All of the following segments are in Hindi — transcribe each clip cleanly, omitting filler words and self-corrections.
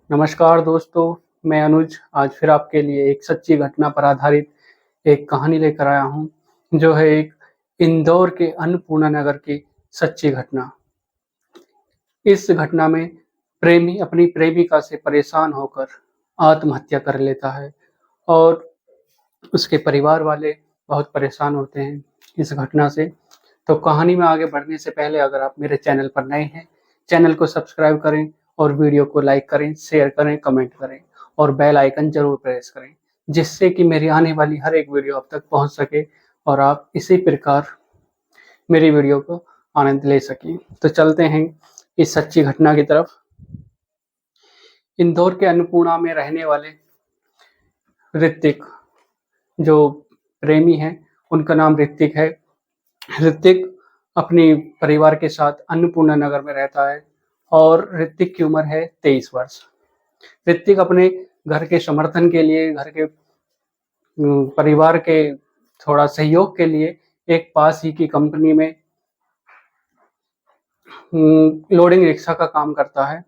नमस्कार दोस्तों, मैं अनुज आज फिर आपके लिए एक सच्ची घटना पर आधारित एक कहानी लेकर आया हूँ, जो है एक इंदौर के अन्नपूर्णा नगर की सच्ची घटना। इस घटना में प्रेमी अपनी प्रेमिका से परेशान होकर आत्महत्या कर लेता है और उसके परिवार वाले बहुत परेशान होते हैं इस घटना से। तो कहानी में आगे बढ़ने से पहले अगर आप मेरे चैनल पर नए हैं, चैनल को सब्सक्राइब करें और वीडियो को लाइक करें, शेयर करें, कमेंट करें और बेल आइकन ज़रूर प्रेस करें, जिससे कि मेरी आने वाली हर एक वीडियो आप तक पहुंच सके और आप इसी प्रकार मेरी वीडियो को आनंद ले सकें। तो चलते हैं इस सच्ची घटना की तरफ। इंदौर के अन्नपूर्णा में रहने वाले ऋतिक, जो प्रेमी हैं, उनका नाम ऋतिक है। ऋतिक अपने परिवार के साथ अन्नपूर्णा नगर में रहता है और ऋतिक की उम्र है 23 वर्ष। ऋतिक अपने घर के समर्थन के लिए, घर के परिवार के थोड़ा सहयोग के लिए एक पास ही की कंपनी में लोडिंग रिक्शा का काम करता है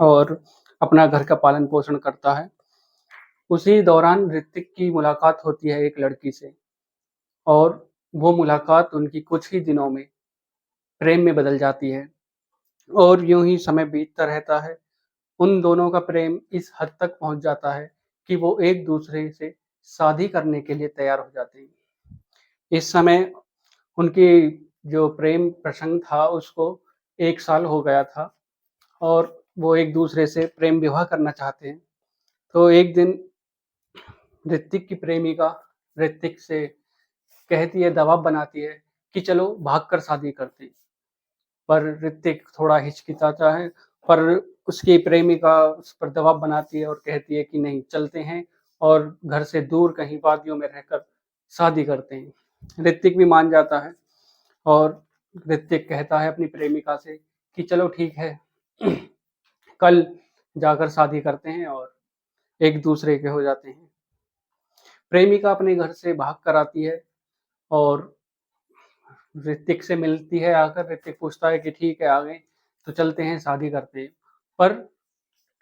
और अपना घर का पालन पोषण करता है। उसी दौरान ऋतिक की मुलाकात होती है एक लड़की से और वो मुलाकात उनकी कुछ ही दिनों में प्रेम में बदल जाती है और यूं ही समय बीतता रहता है। उन दोनों का प्रेम इस हद तक पहुंच जाता है कि वो एक दूसरे से शादी करने के लिए तैयार हो जाते हैं। इस समय उनकी जो प्रेम प्रसंग था उसको 1 साल हो गया था और वो एक दूसरे से प्रेम विवाह करना चाहते हैं। तो एक दिन ऋतिक की प्रेमिका ऋतिक से कहती है, दबाव बनाती है कि चलो भागकर शादी करते हैं। पर ऋतिक थोड़ा हिचकिचाता है, पर उसकी प्रेमिका उस पर दबाव बनाती है और कहती है कि नहीं, चलते हैं और घर से दूर कहीं वादियों में रहकर शादी करते हैं। ऋतिक भी मान जाता है और ऋतिक कहता है अपनी प्रेमिका से कि चलो ठीक है, कल जाकर शादी करते हैं और एक दूसरे के हो जाते हैं। प्रेमिका अपने घर से भाग कर आती है और ऋतिक से मिलती है। आकर ऋतिक पूछता है कि ठीक है, आ गए तो चलते हैं, शादी करते हैं। पर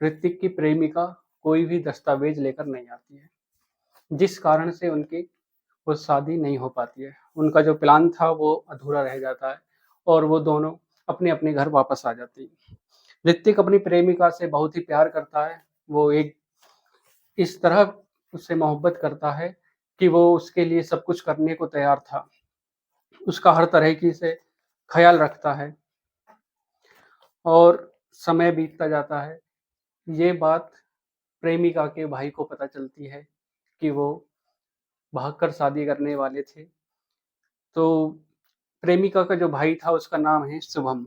ऋतिक की प्रेमिका कोई भी दस्तावेज लेकर नहीं आती है, जिस कारण से उनकी वो शादी नहीं हो पाती है। उनका जो प्लान था वो अधूरा रह जाता है और वो दोनों अपने अपने घर वापस आ जाती है। ऋतिक अपनी प्रेमिका से बहुत ही प्यार करता है। वो एक इस तरह उससे मोहब्बत करता है कि वो उसके लिए सब कुछ करने को तैयार था, उसका हर तरह की से ख्याल रखता है और समय बीतता जाता है। ये बात प्रेमिका के भाई को पता चलती है कि वो भागकर शादी करने वाले थे। तो प्रेमिका का जो भाई था उसका नाम है शुभम।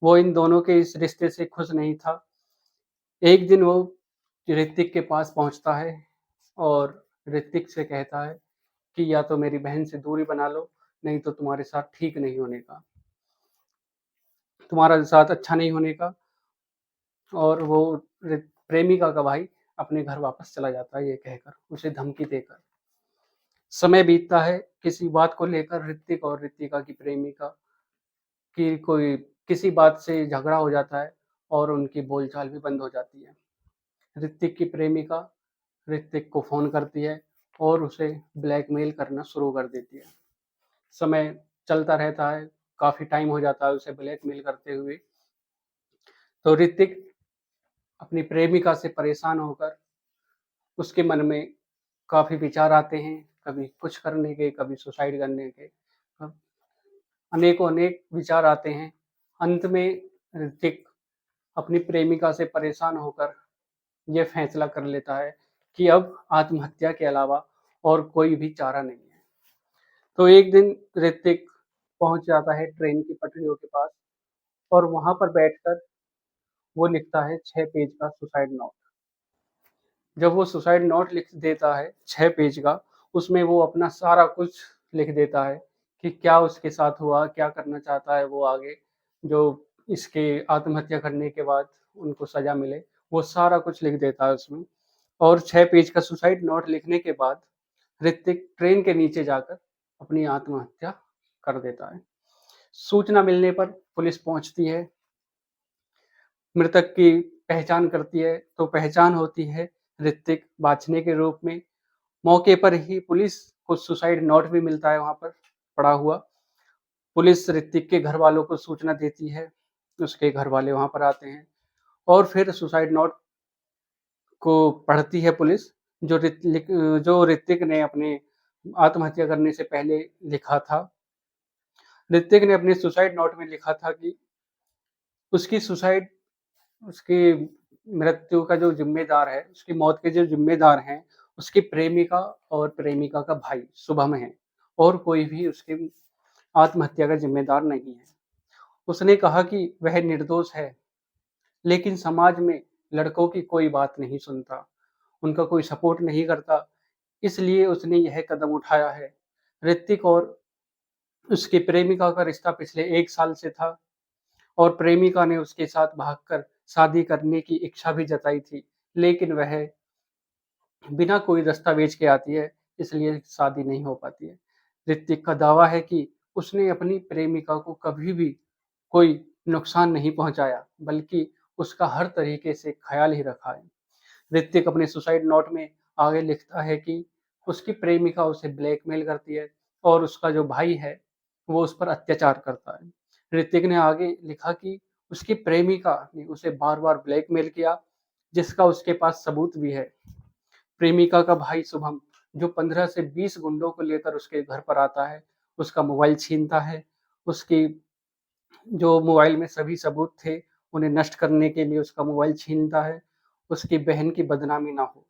वो इन दोनों के इस रिश्ते से खुश नहीं था। एक दिन वो ऋतिक के पास पहुंचता है और ऋतिक से कहता है कि या तो मेरी बहन से दूरी बना लो, नहीं तो तुम्हारे साथ ठीक नहीं होने का, तुम्हारा साथ अच्छा नहीं होने का। और वो प्रेमिका का भाई अपने घर वापस चला जाता है ये कहकर, उसे धमकी देकर। समय बीतता है, किसी बात को लेकर ऋतिक और ऋतिका की प्रेमिका की कोई किसी बात से झगड़ा हो जाता है और उनकी बोलचाल भी बंद हो जाती है। ऋतिक की प्रेमिका ऋतिक को फ़ोन करती है और उसे ब्लैकमेल करना शुरू कर देती है। समय चलता रहता है, काफ़ी टाइम हो जाता है उसे ब्लैकमेल करते हुए। तो ऋतिक अपनी प्रेमिका से परेशान होकर उसके मन में काफ़ी विचार आते हैं, कभी कुछ करने के, कभी सुसाइड करने के। अनेकों-अनेक विचार आते हैं। अंत में ऋतिक अपनी प्रेमिका से परेशान होकर ये फैसला कर लेता है कि अब आत्महत्या के अलावा और कोई भी चारा नहीं है। तो एक दिन ऋतिक पहुँच जाता है ट्रेन की पटरियों के पास और वहाँ पर बैठकर वो लिखता है 6 पेज का सुसाइड नोट। जब वो सुसाइड नोट लिख देता है 6 पेज का, उसमें वो अपना सारा कुछ लिख देता है कि क्या उसके साथ हुआ, क्या करना चाहता है वो आगे, जो इसके आत्महत्या करने के बाद उनको सज़ा मिले, वो सारा कुछ लिख देता है उसमें। और 6 पेज का सुसाइड नोट लिखने के बाद ऋतिक ट्रेन के नीचे जाकर अपनी आत्महत्या कर देता है। सूचना मिलने पर पुलिस पहुँचती है। मृतक की पहचान करती है, तो पहचान होती है ऋतिक बाचने के रूप में। मौके पर ही पुलिस को सुसाइड नोट भी मिलता है वहाँ पर पड़ा हुआ। पुलिस ऋतिक के घरवालों को सूचना देती है, उसके घरवाले वहाँ पर आते हैं और फिर सुसाइड नोट को पढ़ती है पुलिस, जो ऋतिक ने अपने आत्महत्या करने से पहले लिखा था। ऋतिक ने अपने सुसाइड नोट में लिखा था कि उसकी सुसाइड उसकी मृत्यु का जो ज़िम्मेदार है, उसकी मौत के जो ज़िम्मेदार हैं, उसकी प्रेमिका और प्रेमिका का भाई शुभम है और कोई भी उसकी आत्महत्या का ज़िम्मेदार नहीं है। उसने कहा कि वह निर्दोष है, लेकिन समाज में लड़कों की कोई बात नहीं सुनता, उनका कोई सपोर्ट नहीं करता, इसलिए उसने यह कदम उठाया है। ऋतिक और उसकी प्रेमिका का रिश्ता पिछले 1 साल से था और प्रेमिका ने उसके साथ भागकर शादी करने की इच्छा भी जताई थी, लेकिन वह बिना कोई दस्तावेज के आती है, इसलिए शादी नहीं हो पाती है। ऋतिक का दावा है कि उसने अपनी प्रेमिका को कभी भी कोई नुकसान नहीं पहुंचाया, बल्कि उसका हर तरीके से ख्याल ही रखा है। ऋतिक अपने सुसाइड नोट में आगे लिखता है कि उसकी प्रेमिका उसे ब्लैकमेल करती है और उसका जो भाई है, वो उस पर अत्याचार करता है। ऋतिक ने आगे लिखा कि उसकी प्रेमिका ने उसे बार-बार ब्लैकमेल किया, जिसका उसके पास सबूत भी है। प्रेमिका का भाई शुभम, जो 15 से 20 गुंडों को लेकर उसके घर पर आता है, उसका मोबाइल छीनता है, उसकी जो मोबाइल में सभी सबूत थे, उन्हें नष्ट करने के लिए उसका मोबाइल छीनता है, उसकी बहन की बदनामी ना हो।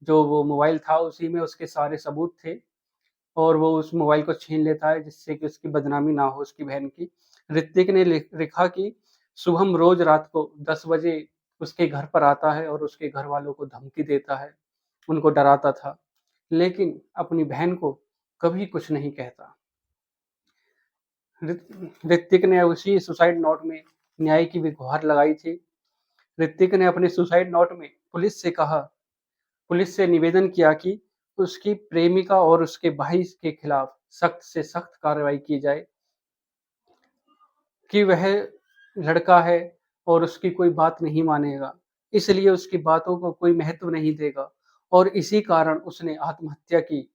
जो वो मोबाइल था उसी में उसके सारे सबूत थे और वो उस मोबाइल को छीन लेता है जिससे कि उसकी बदनामी ना हो उसकी बहन की। ऋतिक ने लिखा कि शुभम रोज रात को 10 बजे उसके घर पर आता है और उसके घर वालों को धमकी देता है, उनको डराता था, लेकिन अपनी बहन को कभी कुछ नहीं कहता। ऋतिक ने उसी सुसाइड नोट में न्याय की भी गुहार लगाई थी। ऋतिक ने अपने सुसाइड नोट में पुलिस से निवेदन किया कि उसकी प्रेमिका और उसके भाई के खिलाफ सख्त से सख्त कार्रवाई की जाए, कि वह लड़का है और उसकी कोई बात नहीं मानेगा, इसलिए उसकी बातों को कोई महत्व नहीं देगा और इसी कारण उसने आत्महत्या की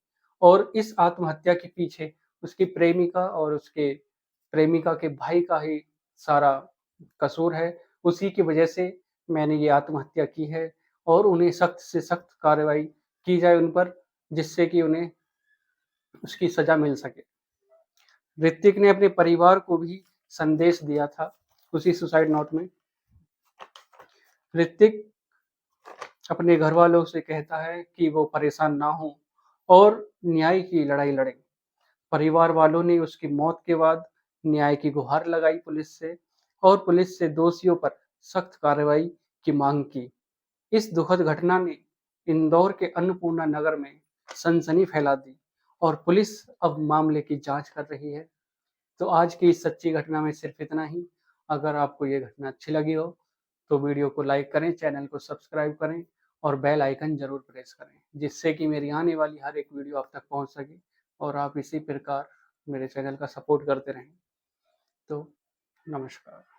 और इस आत्महत्या के पीछे उसकी प्रेमिका और उसके प्रेमिका के भाई का ही सारा कसूर है। उसी की वजह से मैंने ये आत्महत्या की है और उन्हें सख्त से सख्त कार्रवाई की जाए उन पर, जिससे कि उन्हें उसकी सज़ा मिल सके। ऋतिक ने अपने परिवार को भी संदेश दिया था उसी सुसाइड नोट में। ऋतिक अपने घरवालों से कहता है कि वो परेशान ना हों और न्याय की लड़ाई लड़ें। परिवार वालों ने उसकी मौत के बाद न्याय की गुहार लगाई पुलिस से और पुलिस से दोषियों पर सख्त कार्रवाई की मांग की। इस दुखद घटना ने इंदौर के अन्नपूर्णा नगर में सनसनी फैला दी और पुलिस अब मामले की जांच कर रही है। तो आज की इस सच्ची घटना में सिर्फ इतना ही। अगर आपको ये घटना अच्छी लगी हो तो वीडियो को लाइक करें, चैनल को सब्सक्राइब करें और बेल आइकन जरूर प्रेस करें, जिससे कि मेरी आने वाली हर एक वीडियो आप तक पहुंच सके और आप इसी प्रकार मेरे चैनल का सपोर्ट करते रहें। तो नमस्कार।